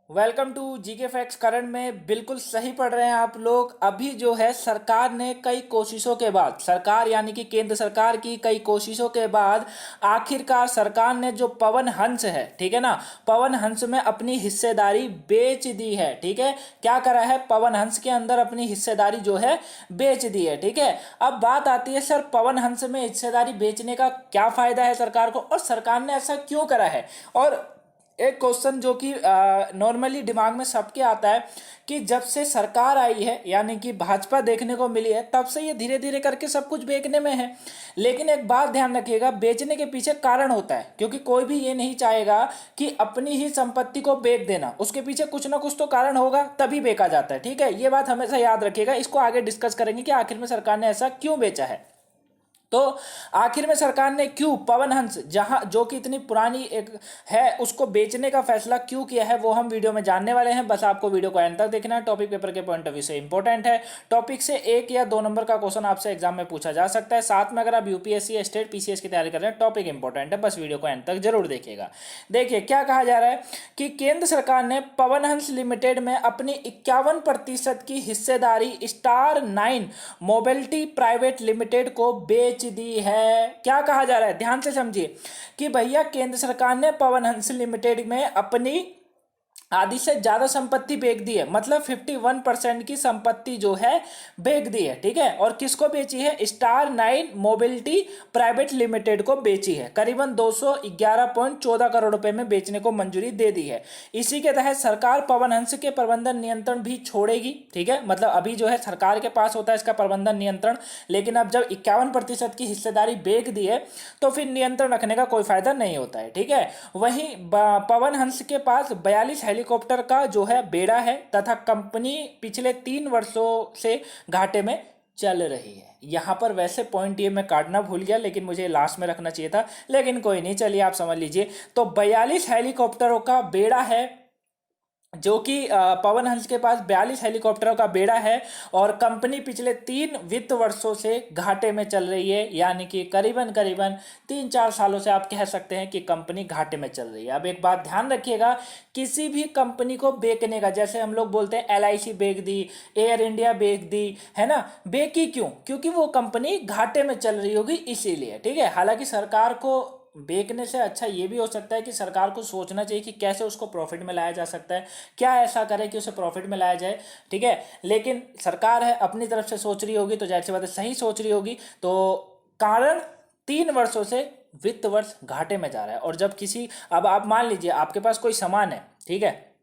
Welcome to GK facts. Current में बिल्कुल सही पढ़ रहे हैं आप लोग। अभी जो है सरकार ने कई कोशिशों के बाद, सरकार यानी कि केंद्र सरकार की कई कोशिशों के बाद आखिरकार सरकार ने जो पवन हंस है, ठीक है ना, पवन हंस में अपनी हिस्सेदारी बेच दी है। ठीक है, क्या करा है, पवन हंस के अंदर अपनी हिस्सेदारी जो है बेच दी है। ठीक है, अब बात आती है सर पवन हंस में हिस्सेदारी बेचने का क्या फायदा है सरकार को, और सरकार ने ऐसा क्यों करा है। और एक क्वेश्चन जो कि नॉर्मली दिमाग में सबके आता है कि जब से सरकार आई है यानी कि भाजपा देखने को मिली है, तब से ये धीरे धीरे करके सब कुछ बेचने में है। लेकिन एक बात ध्यान रखिएगा, बेचने के पीछे कारण होता है, क्योंकि कोई भी ये नहीं चाहेगा कि अपनी ही संपत्ति को बेच देना। उसके पीछे कुछ ना कुछ तो कारण होगा, तभी बेचा जाता है। ठीक है, ये बात हमेशा याद रखिएगा। इसको आगे डिस्कस करेंगे कि आखिर में सरकार ने ऐसा क्यों बेचा है। तो आखिर में सरकार ने क्यों पवन हंस, जहां जो कि इतनी पुरानी एक है, उसको बेचने का फैसला क्यों किया है, वो हम वीडियो में जानने वाले हैं। बस आपको वीडियो को एंड तक देखना है। टॉपिक पेपर के पॉइंट ऑफ व्यू से इंपॉर्टेंट है। टॉपिक से 1 या 2 नंबर का क्वेश्चन आपसे एग्जाम में पूछा जा सकता है। साथ में अगर आप यूपीएससी, स्टेट, पीसीएस की तैयारी कर रहे हैं, टॉपिक इंपॉर्टेंट है, बस वीडियो को एंड तक जरूर देखिएगा। देखिए क्या कहा जा रहा है कि केंद्र सरकार ने पवन हंस लिमिटेड में अपनी 51% की हिस्सेदारी स्टार 9 मोबिलिटी प्राइवेट लिमिटेड को बेच दी है। क्या कहा जा रहा है, ध्यान से समझिए कि भैया केंद्र सरकार ने पवन हंस लिमिटेड में अपनी आधी से ज्यादा संपत्ति बेच दी है, मतलब 51% की संपत्ति जो है बेच दी है। ठीक है, और किसको बेची है, स्टार 9 मोबिलिटी प्राइवेट लिमिटेड को बेची है। करीबन 211.14 करोड़ रुपए में बेचने को मंजूरी दे दी है। इसी के तहत सरकार पवन हंस के प्रबंधन नियंत्रण भी छोड़ेगी। ठीक है, मतलब अभी जो है सरकार के पास होता है इसका प्रबंधन नियंत्रण, लेकिन अब जब 51% की हिस्सेदारी बेच दी है तो फिर नियंत्रण रखने का कोई फायदा नहीं होता है। ठीक है, वहीं पवन हंस के पास 42 हेलीकॉप्टर का जो है बेड़ा है, तथा कंपनी पिछले 3 वर्षों से घाटे में चल रही है। यहां पर वैसे पॉइंट ये मैं काटना भूल गया, लेकिन मुझे लास्ट में रखना चाहिए था, लेकिन कोई नहीं, चलिए आप समझ लीजिए। तो 42 हेलीकॉप्टरों का बेड़ा है, जो कि पवन हंस के पास 42 हेलीकॉप्टरों का बेड़ा है, और कंपनी पिछले 3 वित्त वर्षों से घाटे में चल रही है। यानी कि करीबन करीबन 3-4 सालों से आप कह सकते हैं कि कंपनी घाटे में चल रही है। अब एक बात ध्यान रखिएगा, किसी भी कंपनी को बेचने का, जैसे हम लोग बोलते हैं एलआईसी बेच दी, एयर इंडिया बेच दी, है ना, बेची क्यों, क्योंकि वो कंपनी घाटे में चल रही होगी इसीलिए। ठीक है, हालांकि सरकार को बेचने से अच्छा ये भी हो सकता है कि सरकार को सोचना चाहिए कि कैसे उसको प्रॉफिट में लाया जा सकता है, क्या ऐसा करे कि उसे प्रॉफिट में लाया जाए। ठीक है, लेकिन सरकार है अपनी तरफ से सोच रही होगी, तो जाहिर सी बात है सही सोच रही होगी। तो कारण 3 वर्षों से वित्त वर्ष घाटे में जा रहा है। और जब किसी, अब आप मान लीजिए आपके पास कोई सामान है, ठीक है,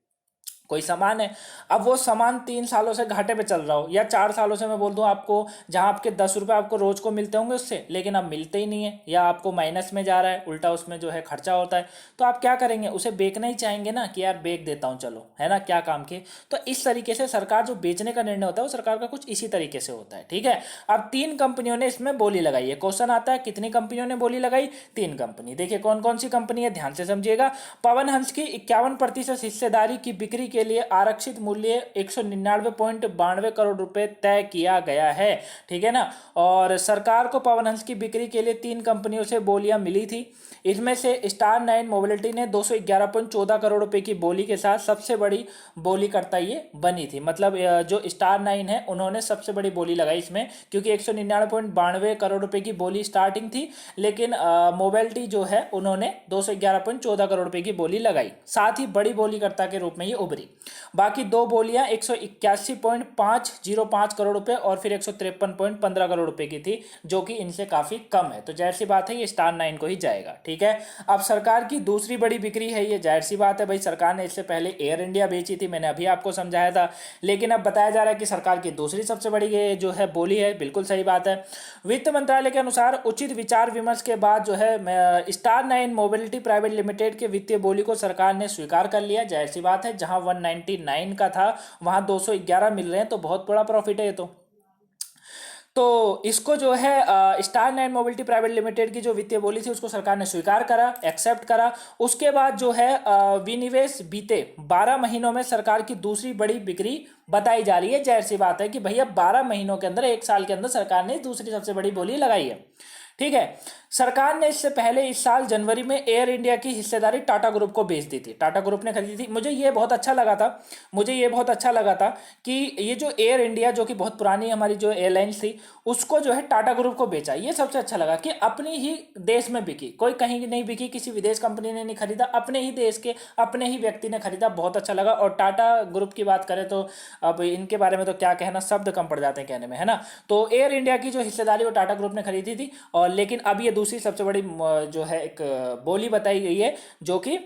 कोई सामान है, अब वो सामान 3 सालों से घाटे पे चल रहा हो, या 4 सालों से मैं बोल दूं आपको, जहां आपके 10 रुपए आपको रोज को मिलते होंगे उससे, लेकिन अब मिलते ही नहीं है, या आपको माइनस में जा रहा है, उल्टा उसमें जो है खर्चा होता है, तो आप क्या करेंगे, उसे बेचना ही चाहेंगे ना, कि यार बेच देता हूं चलो, है ना, क्या काम के। तो इस तरीके से सरकार जो बेचने का निर्णय होता है वो सरकार का कुछ इसी तरीके से होता है। ठीक है, अब 3 कंपनियों ने इसमें बोली लगाई है। क्वेश्चन आता है कितनी कंपनियों ने बोली लगाई, 3 कंपनी। देखिए कौन कौन सी कंपनी है, ध्यान से समझिएगा। पवन हंस की 51% हिस्सेदारी की बिक्री के लिए आरक्षित मूल्य 199.92 करोड़ रुपए तय किया गया है। ठीक है ना, और सरकार को पवन हंस की बिक्री के लिए 3 कंपनियों से बोलियां मिली थी। इसमें से स्टार 9 मोबिलिटी ने 211.14 करोड़ रुपए की बोली के साथ सबसे बड़ी बोली करता ये बनी थी। मतलब जो स्टार 9 है उन्होंने सबसे बड़ी बोली लगाई इसमें, क्योंकि 199.92 करोड़ रुपए की बोली स्टार्टिंग थी, लेकिन मोबिलिटी जो है उन्होंने 211.14 करोड़ रुपए की बोली लगाई, साथ ही बड़ी बोलीकर्ता के रूप में ये उभरी। बाकी 2 बोलियां 181.505 करोड़ रुपए और फिर 153.15 करोड़ रुपए की थी, जो कि इनसे काफी कम है। तो जाहिर सी बात है ये स्टार 9 को ही जाएगा। ठीक है, अब सरकार की दूसरी बड़ी बिक्री है ये, जाहिर सी बात है भाई, सरकार ने इससे पहले एयर इंडिया बेची थी, मैंने अभी आपको समझाया था, लेकिन अब बताया जा रहा है कि सरकार की दूसरी सबसे बड़ी जो है बोली है। बिल्कुल सही बात है। वित्त मंत्रालय के अनुसार उचित विचार विमर्श के बाद जो है स्टार 9 मोबिलिटी प्राइवेट लिमिटेड के वित्तीय बोली को सरकार ने स्वीकार कर लिया। जाहिर सी बात है, जहां 199 का था वहां 211 मिल रहे हैं, तो बहुत बड़ा प्रॉफिट है ये तो इसको जो है स्टार 9 मोबिलिटी प्राइवेट लिमिटेड की जो वित्तीय बोली थी उसको सरकार ने स्वीकार करा, एक्सेप्ट करा। उसके बाद जो है विनिवेश बीते 12 महीनों में सरकार की दूसरी बड़ी बिक्री बताई जा रही है। जाहिर सी बात है कि भैया 12 महीनों के अंदर, 1 साल के अंदर सरकार ने दूसरी सबसे बड़ी बोली लगाई है। ठीक है, सरकार ने इससे पहले इस साल जनवरी में एयर इंडिया की हिस्सेदारी टाटा ग्रुप को बेच दी थी, टाटा ग्रुप ने खरीदी थी। मुझे ये बहुत अच्छा लगा था, मुझे ये बहुत अच्छा लगा था कि ये जो एयर इंडिया जो कि बहुत पुरानी हमारी जो एयरलाइंस थी उसको जो है टाटा ग्रुप को बेचा। ये सबसे अच्छा लगा कि अपनी ही देश में बिकी, कोई कहीं नहीं बिकी, किसी विदेश कंपनी ने नहीं खरीदा, अपने ही देश के अपने ही व्यक्ति ने खरीदा। बहुत अच्छा लगा। और टाटा ग्रुप की बात करें तो अब इनके बारे में तो क्या कहना, शब्द कम पड़ जाते हैं कहने में, है ना। तो एयर इंडिया की जो हिस्सेदारी वो टाटा ग्रुप ने खरीदी थी। और लेकिन अब ये दूसरी सबसे बड़ी जो है एक बोली बताई गई है जो कि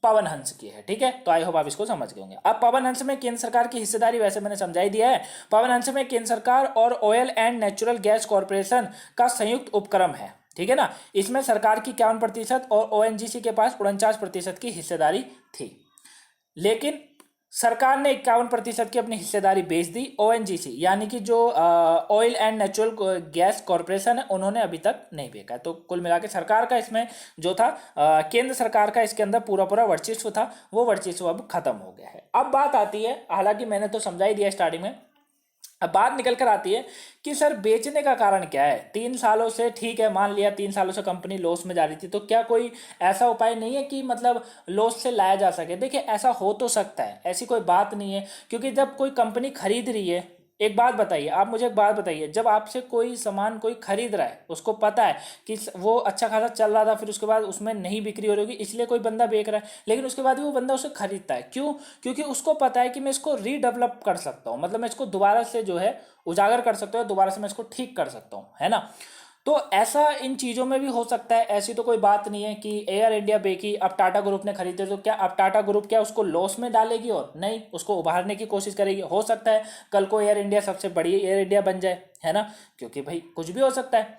पवन हंस की है, ठीक है। तो आई होप आप इसको समझ गए होंगे। अब पवन हंस में केंद्र सरकार की हिस्सेदारी वैसे मैंने समझा ही दिया है। पवन हंस में केंद्र सरकार और oil and natural gas corporation का संयुक्त उपक्रम है, ठीक है ना। इसमें सरकार की 51% और ओएनजीसी के पास 49% की हिस्सेदारी थी। लेकिन सरकार ने 51% की अपनी हिस्सेदारी बेच दी। ओएनजीसी यानी कि जो oil and natural gas corporation है उन्होंने अभी तक नहीं बेचा। तो कुल मिला के सरकार का इसमें जो था केंद्र सरकार का इसके अंदर पूरा पूरा वर्चस्व था, वो वर्चस्व अब खत्म हो गया है। अब बात आती है, हालांकि मैंने तो समझा ही दिया स्टार्टिंग में, अब बात निकल कर आती है कि सर बेचने का कारण क्या है। 3 सालों से, ठीक है मान लिया 3 सालों से कंपनी लॉस में जा रही थी, तो क्या कोई ऐसा उपाय नहीं है कि मतलब लॉस से लाया जा सके। देखिए ऐसा हो तो सकता है, ऐसी कोई बात नहीं है, क्योंकि जब कोई कंपनी खरीद रही है, एक बात बताइए आप मुझे, एक बात बताइए, जब आपसे कोई सामान कोई खरीद रहा है, उसको पता है कि वो अच्छा खासा चल रहा था, फिर उसके बाद उसमें नहीं बिक्री हो रही होगी, इसलिए कोई बंदा बेच रहा है, लेकिन उसके बाद भी वो बंदा उसे खरीदता है। क्यों? क्योंकि उसको पता है कि मैं इसको रीडेवलप कर सकता हूँ, मतलब मैं इसको दोबारा से जो है उजागर कर सकता हूँ, दोबारा से मैं इसको ठीक कर सकता हूँ, है ना। तो ऐसा इन चीज़ों में भी हो सकता है। ऐसी तो कोई बात नहीं है कि एयर इंडिया बेची, अब टाटा ग्रुप ने खरीदे, तो क्या अब टाटा ग्रुप क्या उसको लॉस में डालेगी और नहीं, उसको उभारने की कोशिश करेगी। हो सकता है कल को एयर इंडिया सबसे बड़ी एयर इंडिया बन जाए, है ना, क्योंकि भाई कुछ भी हो सकता है।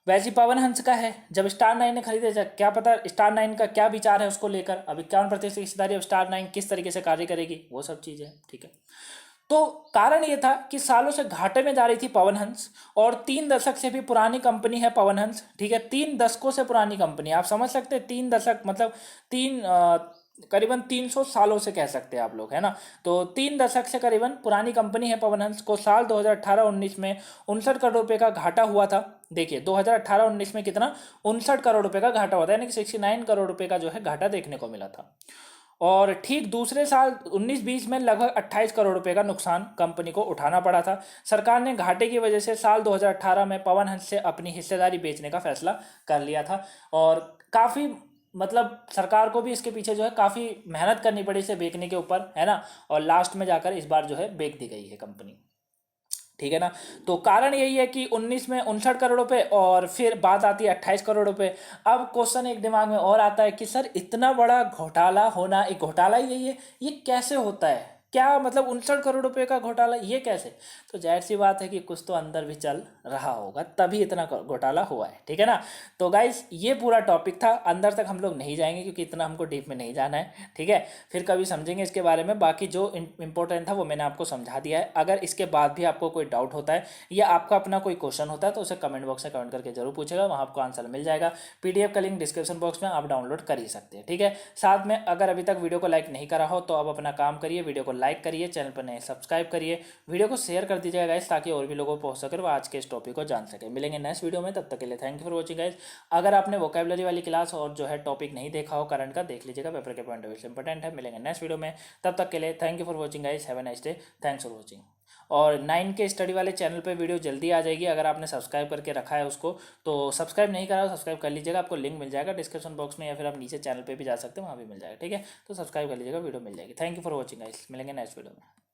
वैसे पवन हंस का है, जब स्टार 9 ने खरीदे, क्या पता स्टार 9 का क्या विचार है उसको लेकर। अब 51% हिस्सेदारी, अब स्टार 9 किस तरीके से कार्य करेगी, वो सब चीज़ें, ठीक है। तो कारण ये था कि सालों से घाटे में जा रही थी पवन हंस, और 3 दशक से भी पुरानी कंपनी है पवन हंस, ठीक है। 3 दशकों से पुरानी कंपनी, आप समझ सकते हैं 3 दशक मतलब तीन करीबन 300 सालों से कह सकते हैं आप लोग, है ना। तो 3 दशक से करीबन पुरानी कंपनी है पवन हंस को। साल 2018-19 में 59 करोड़ रुपए का घाटा हुआ था। देखिए 2018-19 में कितना, 59 करोड़ रुपए का घाटा हुआ था, यानी कि 69 करोड़ रुपए का जो है घाटा देखने को मिला था। और ठीक दूसरे साल 19-20 में लगभग 28 करोड़ रुपए का नुकसान कंपनी को उठाना पड़ा था। सरकार ने घाटे की वजह से साल 2018 में पवन हंस से अपनी हिस्सेदारी बेचने का फैसला कर लिया था। और काफ़ी मतलब सरकार को भी इसके पीछे जो है काफ़ी मेहनत करनी पड़ी इसे बेचने के ऊपर, है ना। और लास्ट में जाकर इस बार जो है बेच दी गई है कंपनी, ठीक है ना। तो कारण यही है कि 19 में 59 करोड़ रुपए, और फिर बात आती है 28 करोड़ रुपए। अब क्वेश्चन एक दिमाग में और आता है कि सर इतना बड़ा घोटाला होना, एक घोटाला ही यही है, ये कैसे होता है, क्या मतलब 59 करोड़ रुपए का घोटाला, ये कैसे। तो जाहिर सी बात है कि कुछ तो अंदर भी चल रहा होगा, तभी इतना घोटाला हुआ है, ठीक है ना। तो गाइस ये पूरा टॉपिक था, अंदर तक हम लोग नहीं जाएंगे क्योंकि इतना हमको डीप में नहीं जाना है, ठीक है। फिर कभी समझेंगे इसके बारे में। बाकी जो इंपॉर्टेंट था वो मैंने आपको समझा दिया है। अगर इसके बाद भी आपको कोई डाउट होता है या आपका अपना कोई क्वेश्चन होता है तो उसे कमेंट बॉक्स में कमेंट करके जरूर पूछेगा, वहाँ आपको आंसर मिल जाएगा। पीडीएफ का लिंक डिस्क्रिप्शन बॉक्स में आप डाउनलोड कर ही सकते हैं, ठीक है। साथ में अगर अभी तक वीडियो को लाइक नहीं करा हो तो आप अपना काम करिए, वीडियो को लाइक करिए, चैनल पर नए सब्सक्राइब करिए, वीडियो को शेयर कर दीजिएगा गाइस, ताकि और भी लोगों को पहुंच सके वो आज के इस टॉपिक को जान सके। मिलेंगे नेक्स्ट वीडियो में, तब तक के लिए thank you for watching guys. अगर आपने वोकैबुलरी वाली क्लास और जो है टॉपिक नहीं देखा हो करंट का, देख लीजिएगा, पेपर के पॉइंट ऑफ व्यू से इंपॉर्टेंट है। मिलेंगे नेक्स्ट वीडियो में, तब तक के लिए thank you for watching guys, have a nice day, thanks for watching. और 9 के स्टडी वाले चैनल पे वीडियो जल्दी आ जाएगी, अगर आपने सब्सक्राइब करके रखा है उसको, तो सब्सक्राइब नहीं करा सब्सक्राइब कर लीजिएगा, आपको लिंक मिल जाएगा डिस्क्रिप्शन बॉक्स में, या फिर आप नीचे चैनल पे भी जा सकते हैं, वहाँ भी मिल जाएगा, ठीक है। तो सब्सक्राइब कर लीजिएगा, वीडियो मिल जाएगी। Thank you for watching guys, मिलेंगे नेक्स्ट वीडियो में।